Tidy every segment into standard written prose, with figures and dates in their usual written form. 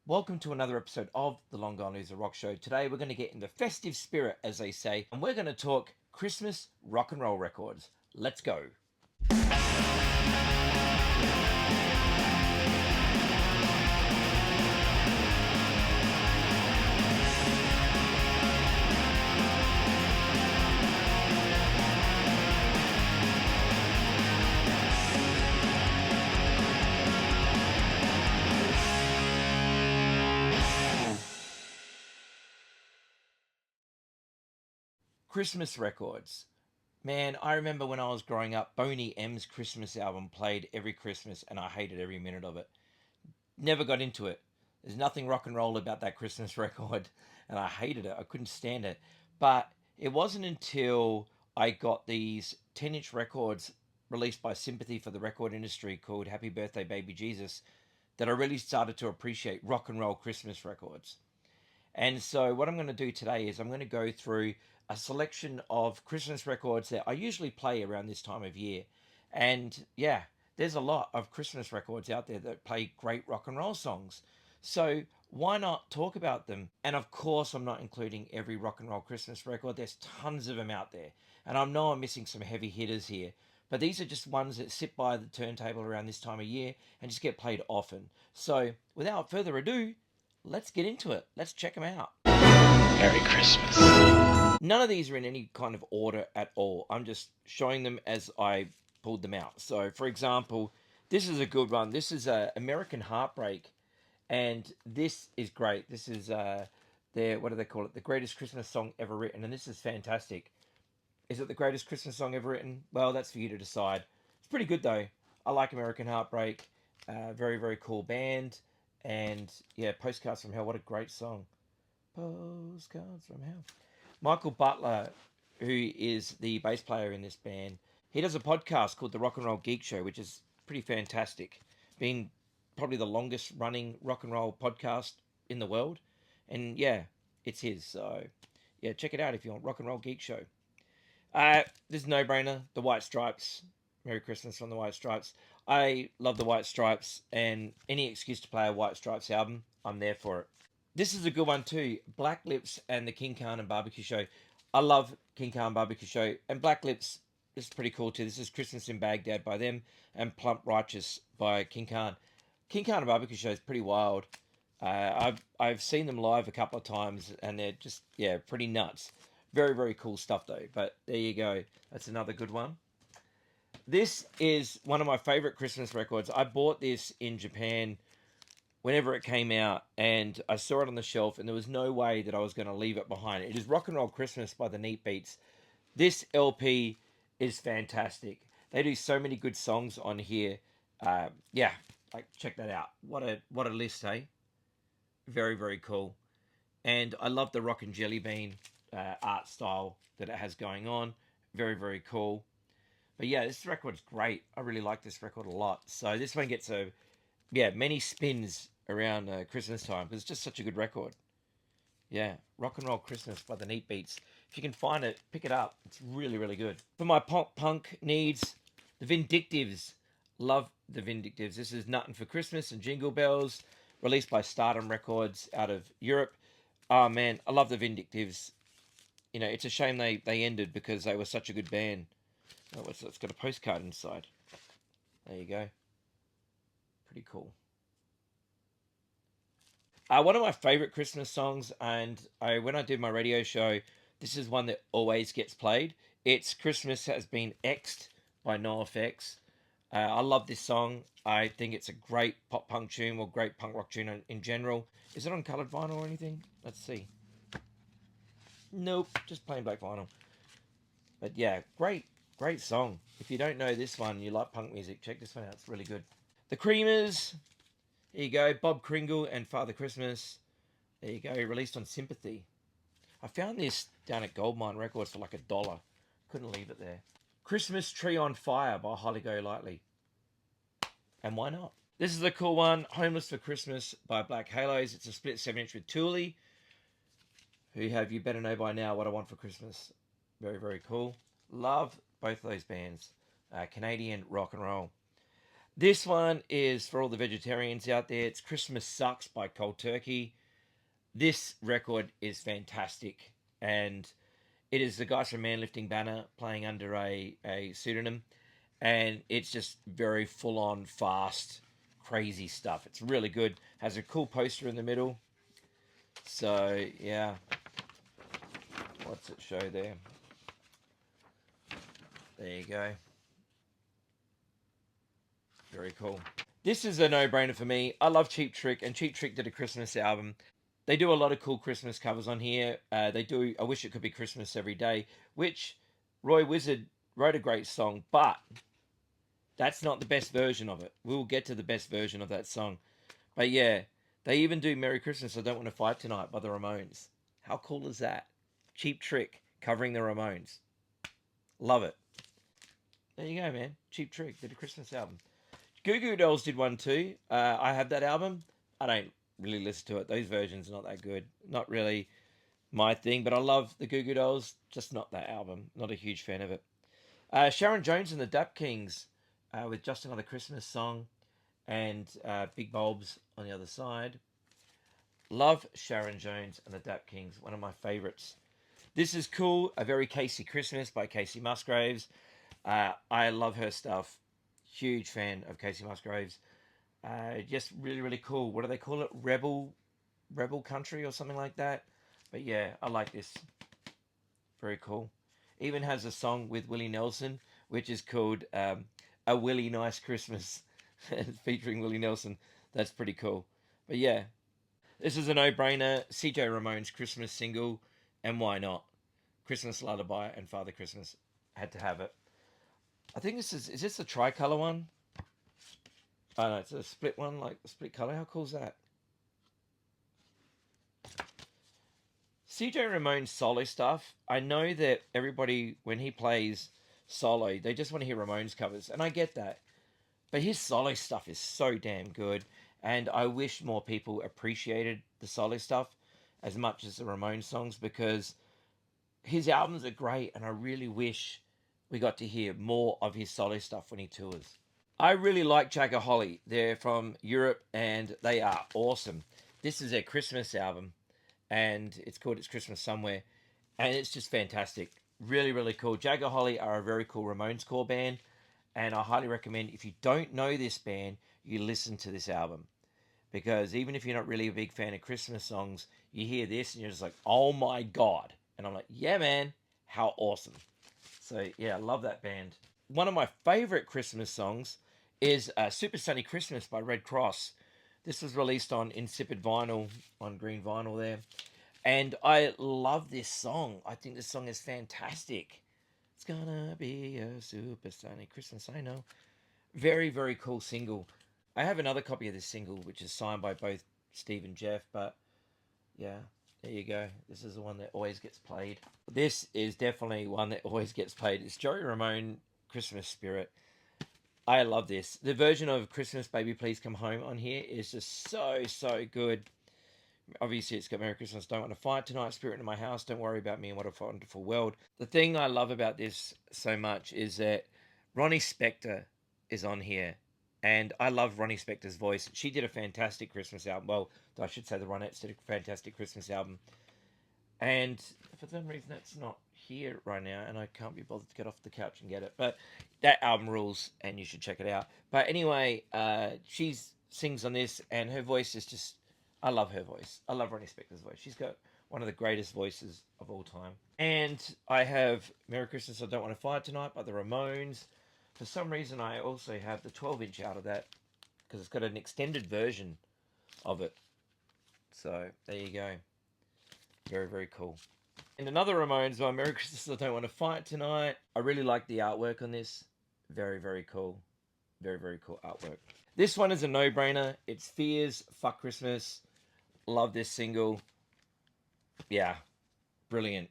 Welcome to another episode of the Long Gone Loser Rock Show. Today we're going to get in the festive spirit, as they say, and we're going to talk Christmas rock and roll records. Let's go. Christmas records. Man, I remember when I was growing up, Boney M's Christmas album played every Christmas, and I hated every minute of it. Never got into it. There's nothing rock and roll about that Christmas record, and I hated it. I couldn't stand it. But it wasn't until I got these 10-inch records released by Sympathy for the Record Industry called Happy Birthday Baby Jesus that I really started to appreciate rock and roll Christmas records. And so, what I'm going to do today is I'm going to go through a selection of Christmas records that I usually play around this time of year. And yeah, there's a lot of Christmas records out there that play great rock and roll songs. So, why not talk about them? And of course, I'm not including every rock and roll Christmas record, there's tons of them out there. And I know I'm missing some heavy hitters here. But these are just ones that sit by the turntable around this time of year and just get played often. So, without further ado, let's get into it. Let's check them out. Merry Christmas. None of these are in any kind of order at all. I'm just showing them as I pulled them out. So, for example, this is a good one. This is American Heartbreak, and this is great. This is their, what do they call it? The greatest Christmas song ever written, and this is fantastic. Is it the greatest Christmas song ever written? Well, that's for you to decide. It's pretty good though. I like American Heartbreak. Very very cool band, and yeah, Postcards from Hell. What a great song. Postcards from Hell. Michael Butler, who is the bass player in this band, he does a podcast called The Rock and Roll Geek Show, which is pretty fantastic. Been probably the longest running rock and roll podcast in the world. And yeah, it's his. So yeah, check it out if you want. Rock and Roll Geek Show. This is no brainer. The White Stripes. Merry Christmas from the White Stripes. I love the White Stripes, and any excuse to play a White Stripes album, I'm there for it. This is a good one too. Black Lips and the King Khan and Barbecue Show. I love King Khan Barbecue Show, and Black Lips is pretty cool too. This is Christmas in Baghdad by them, and Plump Righteous by King Khan. King Khan and Barbecue Show is pretty wild. I've seen them live a couple of times, and they're just pretty nuts. Very very cool stuff though. But there you go. That's another good one. This is one of my favorite Christmas records. I bought this in Japan whenever it came out, and I saw it on the shelf, and there was no way that I was going to leave it behind. It is Rock and Roll Christmas by the Neat Beats. This LP is fantastic. They do so many good songs on here. Yeah, like check that out. What a list, eh? Very very cool. And I love the Rock and Jelly Bean art style that it has going on. Very very cool. But yeah, this record's great. I really like this record a lot. So this one gets many spins around Christmas time because it's just such a good record. Yeah, Rock and Roll Christmas by the Neat Beats. If you can find it, pick it up. It's really, really good. For my pop punk needs, the Vindictives. Love the Vindictives. This is Nuttin' for Christmas and Jingle Bells, released by Stardom Records out of Europe. Oh man, I love the Vindictives. You know, it's a shame they ended because they were such a good band. Oh, it's got a postcard inside. There you go. Pretty cool. One of my favorite Christmas songs, and when I did my radio show, this is one that always gets played. It's Christmas Has Been X'd by NoFX. I love this song. I think it's a great pop punk tune or great punk rock tune in general. Is it on coloured vinyl or anything? Let's see. Nope, just plain black vinyl. But yeah, great song. If you don't know this one, you like punk music, check this one out. It's really good. The Creamers. There you go. Bob Kringle and Father Christmas. There you go. Released on Sympathy. I found this down at Goldmine Records for like $1. Couldn't leave it there. Christmas Tree on Fire by Holly Golightly. And why not? This is a cool one. Homeless for Christmas by Black Halos. It's a split 7-inch with Thule, who have You Better Know By Now What I Want for Christmas. Very, very cool. Love both those bands. Canadian rock and roll. This one is for all the vegetarians out there. It's Christmas Sucks by Cold Turkey. This record is fantastic, and it is the guys from Manlifting Banner playing under a pseudonym, and it's just very full on, fast, crazy stuff. It's really good. Has a cool poster in the middle. So yeah, what's it show there? There you go. Very cool. This is a no-brainer for me. I love Cheap Trick, and Cheap Trick did a Christmas album. They do a lot of cool Christmas covers on here. They do I Wish It Could Be Christmas Every Day, which Roy Wizard wrote a great song, but that's not the best version of it. We'll get to the best version of that song. But yeah, they even do Merry Christmas, I Don't Want to Fight Tonight by the Ramones. How cool is that? Cheap Trick covering the Ramones. Love it. There you go, man. Cheap Trick did a Christmas album. Goo Goo Dolls did one too. I have that album. I don't really listen to it. Those versions are not that good. Not really my thing, but I love the Goo Goo Dolls. Just not that album. Not a huge fan of it. Sharon Jones and the Dap-Kings with Just Another Christmas Song and Big Bulbs on the other side. Love Sharon Jones and the Dap-Kings. One of my favorites. This is cool. A Very Casey Christmas by Casey Musgraves. I love her stuff. Huge fan of Casey Musgraves. Just really, really cool. What do they call it? Rebel Country or something like that. But yeah, I like this. Very cool. Even has a song with Willie Nelson, which is called A Willie Nice Christmas, featuring Willie Nelson. That's pretty cool. But yeah, this is a no-brainer. CJ Ramone's Christmas single, and why not? Christmas Lullaby and Father Christmas. Had to have it. I think this is this the tricolor one? Oh no, it's a split one, like a split color. How cool is that? CJ Ramone's solo stuff. I know that everybody, when he plays solo, they just want to hear Ramones covers, and I get that. But his solo stuff is so damn good, and I wish more people appreciated the solo stuff as much as the Ramones songs, because his albums are great, and I really wish we got to hear more of his solo stuff when he tours. I really like Jagger Holly. They're from Europe, and they are awesome. This is their Christmas album, and it's called It's Christmas Somewhere, and it's just fantastic. Really, really cool. Jagger Holly are a very cool Ramones core band, and I highly recommend, if you don't know this band, you listen to this album, because even if you're not really a big fan of Christmas songs, you hear this and you're just like, oh my god. And I'm like, yeah, man, how awesome. So yeah, I love that band. One of my favorite Christmas songs is Super Sunny Christmas by Red Cross. This was released on Insipid Vinyl, on green vinyl there. And I love this song. I think this song is fantastic. It's gonna be a super sunny Christmas, I know. Very, very cool single. I have another copy of this single, which is signed by both Steve and Jeff, but yeah, there you go. This is the one that always gets played. This is definitely one that always gets played. It's Joey Ramone, Christmas Spirit. I love this. The version of Christmas Baby Please Come Home on here is just so, so good. Obviously, it's got Merry Christmas, Don't Want to Fight Tonight, Spirit in My House, Don't Worry About Me, and What a Wonderful World. The thing I love about this so much is that Ronnie Spector is on here. And I love Ronnie Spector's voice. She did a fantastic Christmas album. Well, I should say the Ronettes did a fantastic Christmas album. And for some reason, that's not here right now, and I can't be bothered to get off the couch and get it. But that album rules, and you should check it out. But anyway, she sings on this, and her voice is just, I love her voice. I love Ronnie Spector's voice. She's got one of the greatest voices of all time. And I have Merry Christmas, I Don't Want to Fight Tonight by the Ramones. For some reason, I also have the 12-inch out of that, because it's got an extended version of it. So there you go. Very, very cool. And another Ramones one, Merry Christmas, I Don't Want to Fight Tonight. I really like the artwork on this. Very, very cool. Very, very cool artwork. This one is a no-brainer. It's Fears, Fuck Christmas. Love this single. Yeah, brilliant.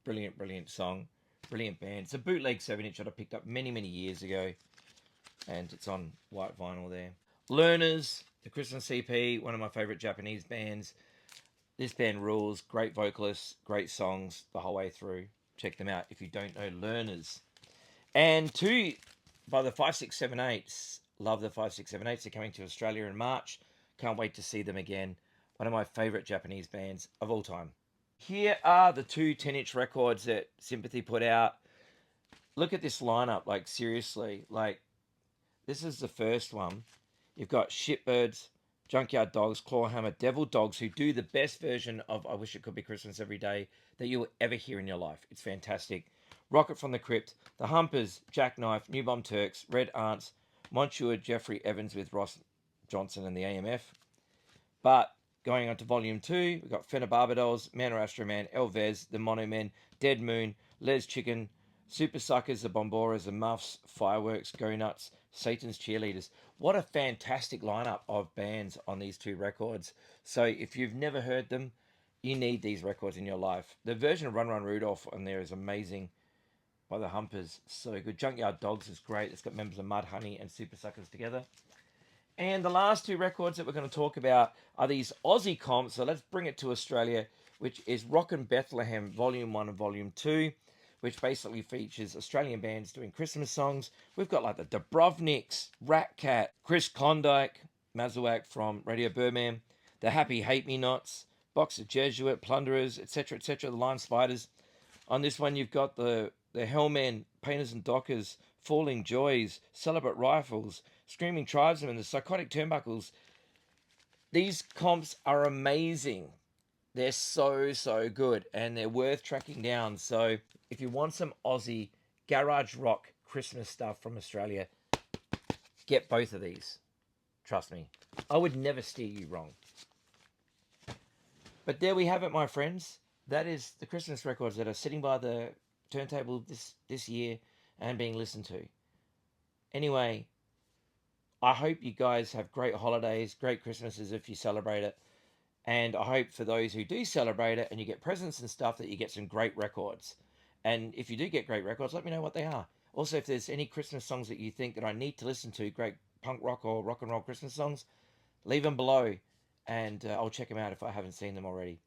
Brilliant, brilliant song. Brilliant band. It's a bootleg 7-inch that I picked up many, many years ago. And it's on white vinyl there. Learners, the Christmas CP, one of my favourite Japanese bands. This band rules. Great vocalists, great songs the whole way through. Check them out if you don't know Learners. And two by the 5678s, Love the 5678s. They're coming to Australia in March. Can't wait to see them again. One of my favorite Japanese bands of all time. Here are the two 10-inch records that Sympathy put out. Look at this lineup, like seriously. Like, this is the first one. You've got Shitbirds, Junkyard Dogs, Clawhammer, Devil Dogs, who do the best version of I Wish It Could Be Christmas Every Day that you'll ever hear in your life. It's fantastic. Rocket from the Crypt, The Humpers, Jackknife, New Bomb Turks, Red Ants, Monsieur Jeffrey Evans with Ross Johnson and the AMF. But going on to Volume 2, we've got Fenner Barbados, Man or Astro Man, Elvez, The Mono Men, Dead Moon, Les Chicken, Super Suckers, The Bomboras, The Muffs, Fireworks, Go Nuts, Satan's Cheerleaders. What a fantastic lineup of bands on these two records. So if you've never heard them, you need these records in your life. The version of Run Run Rudolph on there is amazing by the Humpers. So good. Junkyard Dogs is great. It's got members of Mudhoney and Super Suckers together. And the last two records that we're going to talk about are these Aussie comps. So let's bring it to Australia, which is Rockin' Bethlehem Volume 1 and Volume 2, which basically features Australian bands doing Christmas songs. We've got like the Dubrovniks, Rat Cat, Chris Klondike, Mazawak from Radio Birdman, the Happy Hate Me Nots, Boxer Jesuit, Plunderers, etc., the Line Spiders. On this one, you've got the Hellmen, Painters and Dockers, Falling Joys, Celebrate Rifles, Screaming Tribesmen, the Psychotic Turnbuckles. These comps are amazing. They're so good, and they're worth tracking down. So if you want some Aussie garage rock Christmas stuff from Australia, get both of these. Trust me, I would never steer you wrong. But there we have it, my friends. That is the Christmas records that are sitting by the turntable this year and being listened to. Anyway, I hope you guys have great holidays, great Christmases if you celebrate it. And I hope for those who do celebrate it and you get presents and stuff that you get some great records. And if you do get great records, let me know what they are. Also, if there's any Christmas songs that you think that I need to listen to, great punk rock or rock and roll Christmas songs, leave them below and I'll check them out if I haven't seen them already.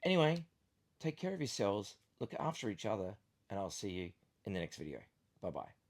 Anyway, take care of yourselves, look after each other, and I'll see you in the next video. Bye bye.